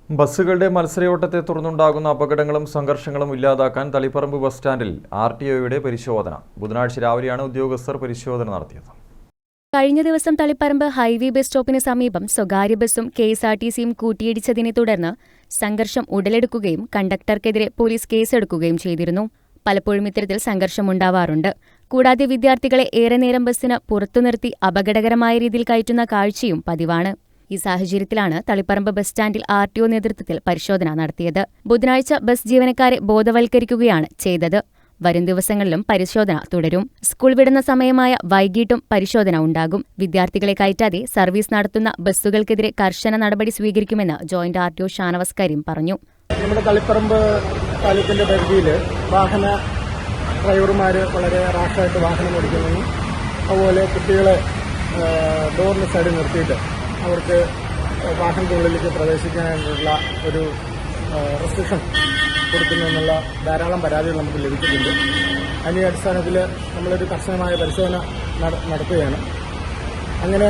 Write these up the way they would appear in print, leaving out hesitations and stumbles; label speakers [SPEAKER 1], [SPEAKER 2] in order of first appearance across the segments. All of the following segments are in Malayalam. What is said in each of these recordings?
[SPEAKER 1] ബസ്സുകളുടെ മത്സരയോട്ടത്തെ തുടർന്നുണ്ടാകുന്ന അപകടങ്ങളും സംഘർഷങ്ങളും ഇല്ലാതാക്കാൻ തളിപ്പറമ്പ് ബസ് സ്റ്റാൻഡിൽ RTOയുടെ പരിശോധന. ബുധനാഴ്ച രാവിലെയാണ് ഉദ്യോഗസ്ഥർ പരിശോധന നടത്തിയത്.
[SPEAKER 2] കഴിഞ്ഞ ദിവസം തളിപ്പറമ്പ് ഹൈവേ ബസ് സ്റ്റോപ്പിന് സമീപം സ്വകാര്യ ബസ്സും KSRTCയും കൂട്ടിയിടിച്ചതിനെ തുടർന്ന് സംഘർഷം ഉടലെടുക്കുകയും കണ്ടക്ടർക്കെതിരെ പോലീസ് കേസെടുക്കുകയും ചെയ്തിരുന്നു. പലപ്പോഴും ഇത്തരത്തിൽ സംഘർഷമുണ്ടാവാറുണ്ട്. കൂടാതെ വിദ്യാർത്ഥികളെ ഏറെ നേരം ബസ്സിന് പുറത്തു നിർത്തി അപകടകരമായ രീതിയിൽ കയറ്റുന്ന കാഴ്ചയും പതിവാണ്. ഈ സാഹചര്യത്തിലാണ് തളിപ്പറമ്പ് ബസ് സ്റ്റാൻഡിൽ RTO നേതൃത്വത്തിൽ പരിശോധന നടത്തിയത്. ബുധനാഴ്ച ബസ് ജീവനക്കാരെ ബോധവൽക്കരിക്കുകയാണ് ചെയ്തത്. വരും ദിവസങ്ങളിലും പരിശോധന തുടരും. സ്കൂൾ വിടുന്ന സമയമായ വൈകിട്ടും പരിശോധന ഉണ്ടാകും. വിദ്യാർത്ഥികളെ കയറ്റാതെ സർവീസ് നടത്തുന്ന ബസ്സുകൾക്കെതിരെ കർശന നടപടി സ്വീകരിക്കുമെന്ന് ജോയിന്റ് RTO ഷാനവാസ് കരീം പറഞ്ഞു.
[SPEAKER 3] നമ്മുടെ തളിപ്പറമ്പ് താലൂക്കിന്റെ പരിധിയിൽ വാഹന ഡ്രൈവർമാർ വളരെ റാഷായിട്ട് വാഹനം ഓടിക്കുന്നു. അതുപോലെ കുട്ടികളെ ഡോറിന് സൈഡിൽ നിർത്തിയിട്ട് അവർക്ക് വാഹനത്തിനുള്ളിലേക്ക് പ്രവേശിക്കാനുള്ള ഒരു റെസ്ട്രിക്ഷൻ കൊടുക്കുന്നതിനുള്ള ധാരാളം പരാതികൾ നമുക്ക് ലഭിച്ചിട്ടുണ്ട്. അതിൻ്റെ അടിസ്ഥാനത്തിൽ നമ്മളൊരു കർശനമായ പരിശോധന നടത്തുകയാണ്. അങ്ങനെ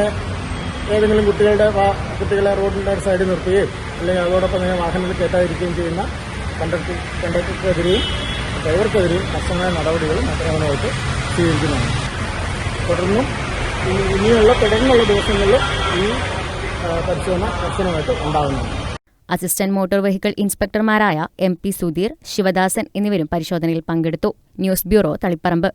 [SPEAKER 3] ഏതെങ്കിലും കുട്ടികളെ റോഡിൻ്റെ സൈഡിൽ നിർത്തുകയും അല്ലെങ്കിൽ അതോടൊപ്പം തന്നെ വാഹനത്തിൽ കയറ്റാതിരിക്കുകയും ചെയ്യുന്ന കണ്ടക്ടർക്കെതിരെയും ഡ്രൈവർക്കെതിരെയും കർശനമായ നടപടികളും അക്രമമായിട്ട് സ്വീകരിക്കുന്നതാണ്. തുടർന്നുള്ള ദിവസങ്ങളിൽ ഈ പരിശോധന കർശനമായിട്ട് ഉണ്ടാകുന്നതാണ്.
[SPEAKER 2] അസിസ്റ്റന്റ് മോട്ടോർ വെഹിക്കിൾ ഇൻസ്പെക്ടർമാരായ MP സുധീർ, ശിവദാസൻ എന്നിവരും പരിശോധനയിൽ പങ്കെടുത്തു. News bureau, Taliparamba.